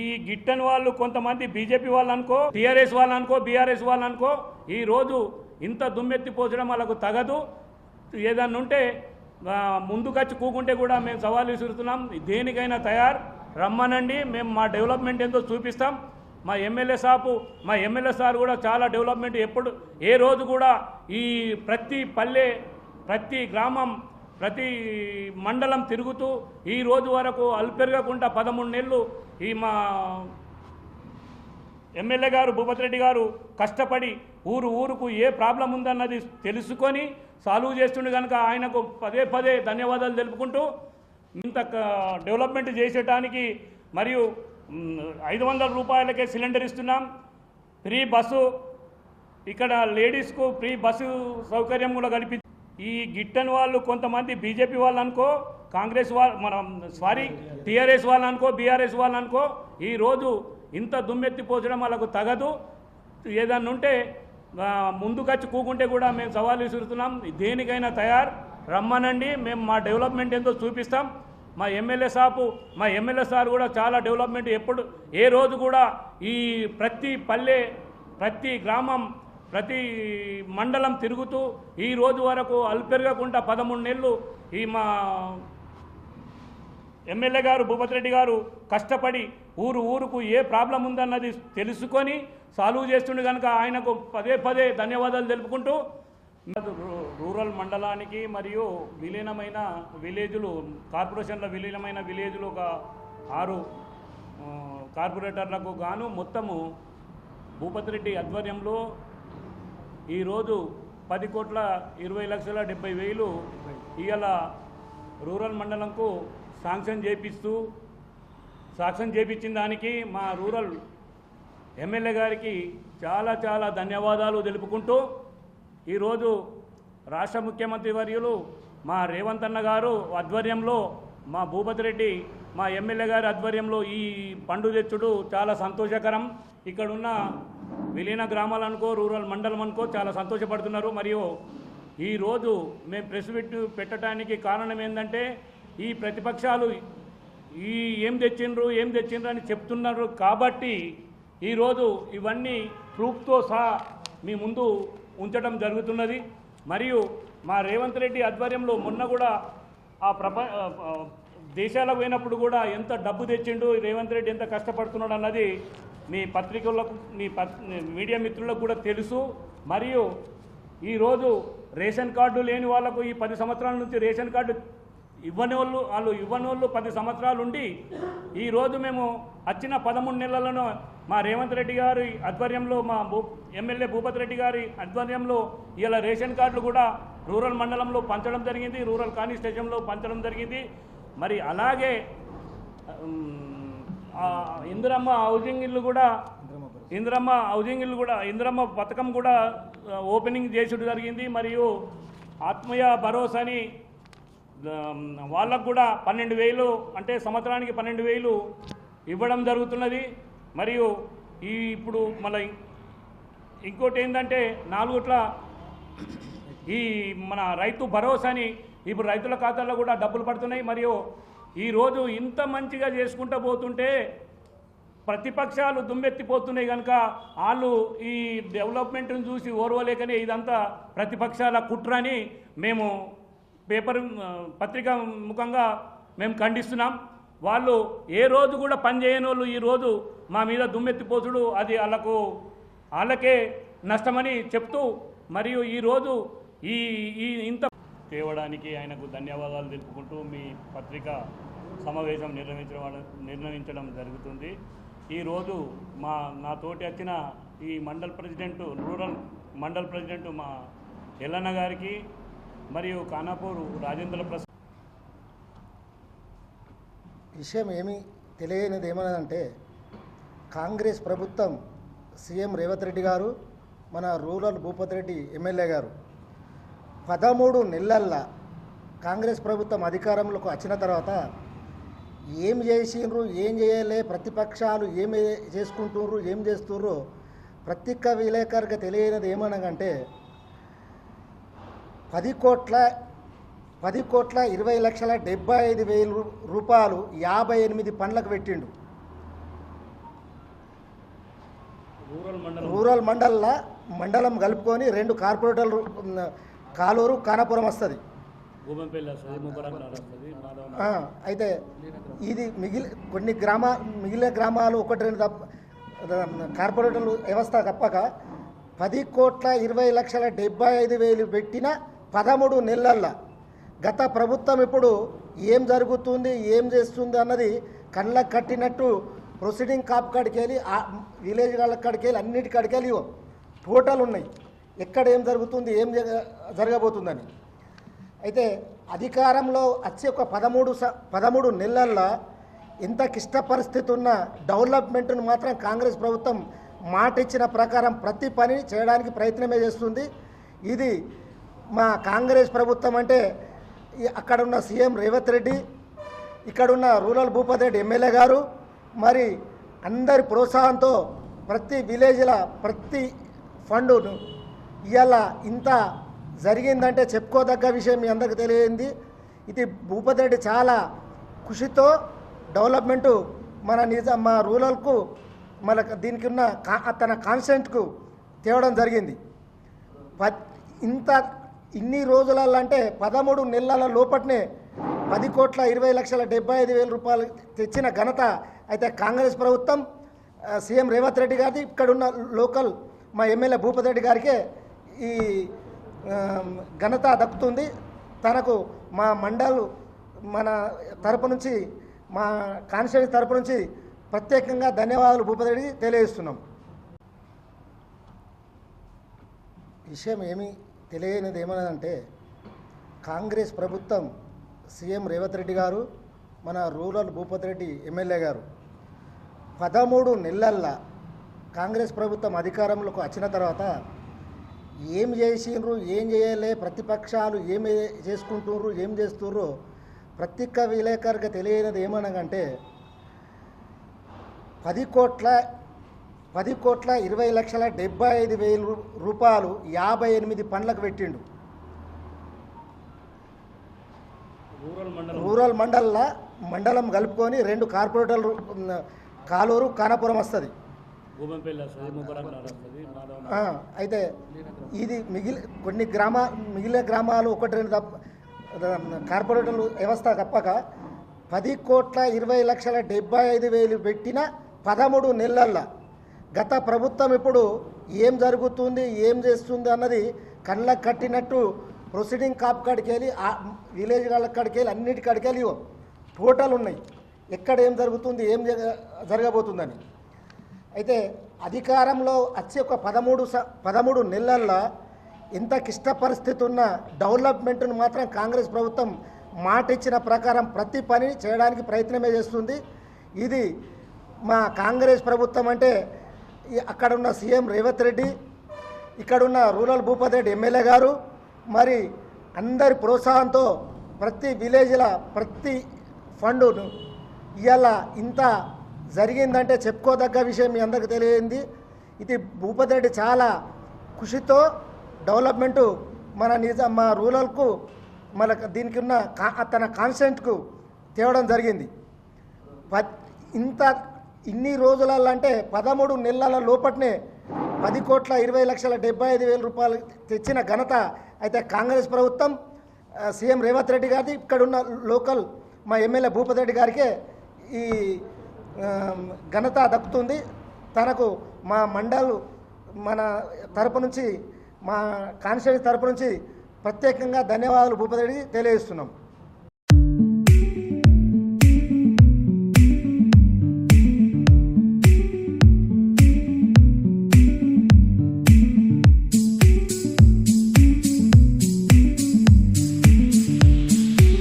ఈ గిట్టని వాళ్ళు కొంతమంది బీజేపీ వాళ్ళు అనుకో, టీఆర్ఎస్ వాళ్ళు అనుకో, బీఆర్ఎస్ వాళ్ళు అనుకో, ఈరోజు ఇంత దుమ్మెత్తి పోసడం వాళ్ళకు తగదు. ఏదన్నా ఉంటే ముందుకొచ్చి కూకుంటే కూడా మేము సవాల్ విసురుతున్నాం. దేనికైనా తయారు రమ్మనండి, మేము మా డెవలప్మెంట్ ఏందో చూపిస్తాం. మా ఎమ్మెల్యే సార్ కూడా చాలా డెవలప్మెంట్ ఎప్పుడు ఏ రోజు కూడా ఈ ప్రతి పల్లె, ప్రతి గ్రామం, ప్రతి మండలం తిరుగుతూ ఈ రోజు వరకు అల్పెరగకుండా 13 నెలలు ఈ మా ఎమ్మెల్యే గారు భూపతి రెడ్డి గారు కష్టపడి ఊరుకు ఏ ప్రాబ్లం ఉందన్నది తెలుసుకొని సాల్వ్ చేస్తుండే కనుక ఆయనకు పదే పదే ధన్యవాదాలు తెలుపుకుంటూ ఇంత డెవలప్మెంట్ చేసేటానికి మరియు 500 రూపాయలకే సిలిండర్ ఇస్తున్నాం. ఫ్రీ బస్సు, ఇక్కడ లేడీస్కు ఫ్రీ బస్సు సౌకర్యం కూడా కల్పి ఈ గిట్టని వాళ్ళు కొంతమంది బీజేపీ వాళ్ళు అనుకో, టీఆర్ఎస్ వాళ్ళు అనుకో, బీఆర్ఎస్ వాళ్ళు అనుకో, ఈరోజు ఇంత దుమ్మెత్తి పోసడం వాళ్ళకు తగదు. ఏదన్నా ఉంటే ముందుకొచ్చి కూకుంటే కూడా మేము సవాల్ విసురుతున్నాం. దేనికైనా తయారు రమ్మనండి, మేము మా డెవలప్మెంట్ ఏందో చూపిస్తాం. మా ఎమ్మెల్యే సార్ కూడా చాలా డెవలప్మెంట్ ఎప్పుడు ఏ రోజు కూడా ఈ ప్రతి పల్లె, ప్రతి గ్రామం, ప్రతి మండలం తిరుగుతూ ఈ రోజు వరకు అల్పెరగకుండా 13 నెలలు ఈ మా ఎమ్మెల్యే గారు భూపతి రెడ్డి గారు కష్టపడి ఊరుకు ఏ ప్రాబ్లం ఉందన్నది తెలుసుకొని సాల్వ్ చేస్తుండే కనుక ఆయనకు పదే పదే ధన్యవాదాలు తెలుపుకుంటూ రూరల్ మండలానికి మరియు విలీనమైన విలేజులు, కార్పొరేషన్ల విలీనమైన విలేజులు ఒక 6 కార్పొరేటర్లకు గాను మొత్తము భూపతి రెడ్డి ఆధ్వర్యంలో ఈరోజు 10,20,70,000 ఇవాళ రూరల్ మండలంకు శాంక్షన్ చేపించిన దానికి మా రూరల్ ఎమ్మెల్యే గారికి చాలా ధన్యవాదాలు తెలుపుకుంటూ ఈరోజు రాష్ట్ర ముఖ్యమంత్రి వర్యులు మా రేవంత్ అన్న గారు ఆధ్వర్యంలో మా భూపతి రెడ్డి మా ఎమ్మెల్యే గారి ఆధ్వర్యంలో ఈ పండు తెచ్చుడు చాలా సంతోషకరం. ఇక్కడున్న విలీన గ్రామాలు అనుకో, రూరల్ మండలం అనుకో చాలా సంతోషపడుతున్నారు. మరియు ఈరోజు మేము ప్రెస్ మీట్ పెట్టడానికి కారణం ఏంటంటే ఈ ప్రతిపక్షాలు ఏం తెచ్చిండ్రు అని చెప్తున్నారు కాబట్టి ఈరోజు ఇవన్నీ ప్రూఫ్తో సహా మీ ముందు ఉంచడం జరుగుతున్నది. మరియు మా రేవంత్ రెడ్డి ఆధ్వర్యంలో మొన్న కూడా దేశాలకు పోయినప్పుడు కూడా ఎంత డబ్బు తెచ్చిండు రేవంత్ రెడ్డి, ఎంత కష్టపడుతున్నాడు అన్నది మీ పత్రికలకు, మీడియా మిత్రులకు కూడా తెలుసు. మరియు ఈరోజు రేషన్ కార్డు లేని వాళ్లకు ఈ 10 సంవత్సరాల నుంచి రేషన్ కార్డు ఇవ్వని వాళ్ళు 10 సంవత్సరాలు ఉండి ఈరోజు మేము వచ్చిన 13 నెలలను మా రేవంత్ రెడ్డి గారి ఆధ్వర్యంలో, మా ఎమ్మెల్యే భూపతి రెడ్డి గారి ఆధ్వర్యంలో ఇలా రేషన్ కార్డులు కూడా రూరల్ మండలంలో పంచడం జరిగింది, రూరల్ కాన్స్టిట్యూషన్లో పంచడం జరిగింది. మరి అలాగే ఇందిరమ్మ పథకం కూడా ఓపెనింగ్ చేసుడు జరిగింది. మరియు ఆత్మీయ భరోసాని వాళ్ళకు కూడా 12,000 అంటే సంవత్సరానికి 12,000 ఇవ్వడం జరుగుతున్నది. మరియు ఇప్పుడు మళ్ళీ ఇంకోటి ఏంటంటే 4 ఈ మన రైతు భరోసాని ఇప్పుడు రైతుల ఖాతాల్లో కూడా డబ్బులు పడుతున్నాయి. మరియు ఈరోజు ఇంత మంచిగా చేసుకుంటూ పోతుంటే ప్రతిపక్షాలు దుమ్మెత్తిపోతున్నాయి కనుక వాళ్ళు ఈ డెవలప్మెంట్ను చూసి ఓర్వలేకనే ఇదంతా ప్రతిపక్షాల కుట్ర అని మేము పత్రికా ముఖంగా మేము ఖండిస్తున్నాం. వాళ్ళు ఏ రోజు కూడా పనిచేయని వాళ్ళు ఈరోజు మా మీద దుమ్మెత్తిపోతుడు అది వాళ్ళకే నష్టమని చెప్తూ, మరియు ఈరోజు ఇంత చేయడానికి ఆయనకు ధన్యవాదాలు తెలుపుకుంటూ మీ పత్రికా సమావేశం నిర్వహించడం జరుగుతుంది. ఈరోజు నాతోటి వచ్చిన ఈ రూరల్ మండల్ ప్రెసిడెంట్ మా ఎల్లన్న గారికి మరియు ఖానాపూర్ రాజేంద్ర ప్రసాద్ విషయం ఏమీ తెలియనిది ఏమన్నదంటే కాంగ్రెస్ ప్రభుత్వం సీఎం రేవంత్ రెడ్డి గారు, మన రూరల్ భూపతి రెడ్డి ఎమ్మెల్యే గారు 13 నెలల్లో కాంగ్రెస్ ప్రభుత్వం అధికారంలోకి వచ్చిన తర్వాత ఏం చేసిండ్రు, ఏం చేయలే, ప్రతిపక్షాలు ఏమి చేసుకుంటుర్రు, ఏం చేస్తుర్రు పత్రికా విలేకరుగా తెలియనిది ఏమనగంటే 10,20,75,000 రూపాయలు 58 పనులకు పెట్టిండు. రూరల్ మండలం కలుపుకొని 2 కార్పొరేటర్లు కాలూరు కానాపురం వస్తుంది. భూమంపల్లి వస్తుంది, ముబారక్ నగర్ వస్తుంది, అయితే ఇది మిగిలిన గ్రామాలు 1-2 కార్పొరేటర్లు వ్యవస్థ తప్పక 10,20,75,000 పెట్టిన 13 నెలల్లో గత ప్రభుత్వం ఇప్పుడు ఏం జరుగుతుంది ఏం చేస్తుంది అన్నది కళ్ళకు కట్టినట్టు ప్రొసీడింగ్ కాప్ కాడికి వెళ్ళి విలేజ్ వాళ్ళ కాడికి వెళ్ళి అన్నిటి కాడికి వెళ్ళి టోటల్ ఉన్నాయి ఎక్కడ ఏం జరుగుతుంది ఏం జరగబోతుందని. అయితే అధికారంలో వచ్చే ఒక 13 నెలల్లో ఇంత క్లిష్ట పరిస్థితి ఉన్న డెవలప్మెంట్ను మాత్రం కాంగ్రెస్ ప్రభుత్వం మాట ఇచ్చిన ప్రకారం ప్రతి పని చేయడానికి ప్రయత్నమే చేస్తుంది. ఇది మా కాంగ్రెస్ ప్రభుత్వం అంటే అక్కడున్న సీఎం రేవంత్ రెడ్డి, ఇక్కడున్న రూరల్ భూపతి రెడ్డి ఎమ్మెల్యే గారు, మరి అందరి ప్రోత్సాహంతో ప్రతి విలేజ్ల ప్రతి ఫండును ఇవాళ ఇంత జరిగిందంటే చెప్పుకోదగ్గ విషయం మీ అందరికీ తెలియంది. ఇది భూపతి రెడ్డి చాలా కృషితో డెవలప్మెంటు మా రూరల్కు మన దీనికి ఉన్న తన కాన్స్టెంట్కు తేవడం జరిగింది. ఇన్ని రోజులలో అంటే 13 నెలల లోపట్నే 10,20,75,000 రూపాయలు తెచ్చిన ఘనత అయితే కాంగ్రెస్ ప్రభుత్వం సీఎం రేవంత్ రెడ్డి గారిది, ఇక్కడున్న లోకల్ మా ఎమ్మెల్యే భూపతి రెడ్డి గారికే ఈ ఘనత దక్కుతుంది. తనకు మా మన తరపు నుంచి మా కాన్స్టిట్యూన్సీ తరపు నుంచి ప్రత్యేకంగా ధన్యవాదాలు భూపతి రెడ్డి తెలియజేస్తున్నాం. విషయం తెలియనిది ఏమన్నదంటే కాంగ్రెస్ ప్రభుత్వం సీఎం రేవంత్ రెడ్డి గారు, మన రూరల్ భూపతి రెడ్డి ఎమ్మెల్యే గారు 13 నెలల్లో కాంగ్రెస్ ప్రభుత్వం అధికారంలోకి వచ్చిన తర్వాత ఏం చేసిండ్రు ఏం చేయలే, ప్రతిపక్షాలు ఏమి చేసుకుంటుర్రు ఏం చేస్తుర్రు ప్రత్యేక విలేకరుగా తెలియనిది ఏమనగంటే 10,20,75,000 రూపాయలు 58 పనులకు పెట్టిండు. రూరల్ మండలం కలుపుకొని 2 కార్పొరేటర్లు కాలూరు కానాపురం వస్తుంది. అయితే ఇది మిగిలిన గ్రామాలు 1-2 కార్పొరేటర్లు వ్యవస్థ తప్పక 10,20,75,000 పెట్టిన 13 నెలల్లో గత ప్రభుత్వం ఇప్పుడు ఏం జరుగుతుంది ఏం చేస్తుంది అన్నది కళ్ళకు కట్టినట్టు ప్రొసీడింగ్ కాప్ కాడికి వెళ్ళి విలేజ్ వాళ్ళ కాడికి వెళ్ళి అన్నిటి కాడికి వెళ్ళి టోటల్ ఉన్నాయి ఎక్కడ ఏం జరుగుతుంది ఏం జరగబోతుందని. అయితే అధికారంలో వచ్చే ఒక 13 నెలల్లో ఇంత క్లిష్ట పరిస్థితి ఉన్న డెవలప్మెంట్ను మాత్రం కాంగ్రెస్ ప్రభుత్వం మాట ఇచ్చిన ప్రకారం ప్రతి పని చేయడానికి ప్రయత్నమే చేస్తుంది. ఇది మా కాంగ్రెస్ ప్రభుత్వం అంటే అక్కడున్న సీఎం రేవంత్ రెడ్డి, ఇక్కడున్న రూరల్ భూపతి రెడ్డి ఎమ్మెల్యే గారు, మరి అందరి ప్రోత్సాహంతో ప్రతి విలేజ్ల ప్రతి ఫండును ఇవాళ ఇంత జరిగిందంటే చెప్పుకోదగ్గ విషయం మీ అందరికీ తెలియంది. ఇది భూపతి రెడ్డి చాలా కృషితో డెవలప్మెంటు మా రూరల్కు దీనికి ఉన్న తన కాన్స్టెంట్కు తేవడం జరిగింది. ఇన్ని రోజులలో అంటే 13 నెలల లోపట్నే 10,20,75,000 రూపాయలు తెచ్చిన ఘనత అయితే కాంగ్రెస్ ప్రభుత్వం సీఎం రేవంత్ రెడ్డి గారిది, ఇక్కడున్న లోకల్ మా ఎమ్మెల్యే భూపతి రెడ్డి గారికే ఈ ఘనత దక్కుతుంది. తనకు మన తరపు నుంచి మా కాన్స్టిట్యూన్సీ తరపు నుంచి ప్రత్యేకంగా ధన్యవాదాలు భూపతి రెడ్డి తెలియజేస్తున్నాం.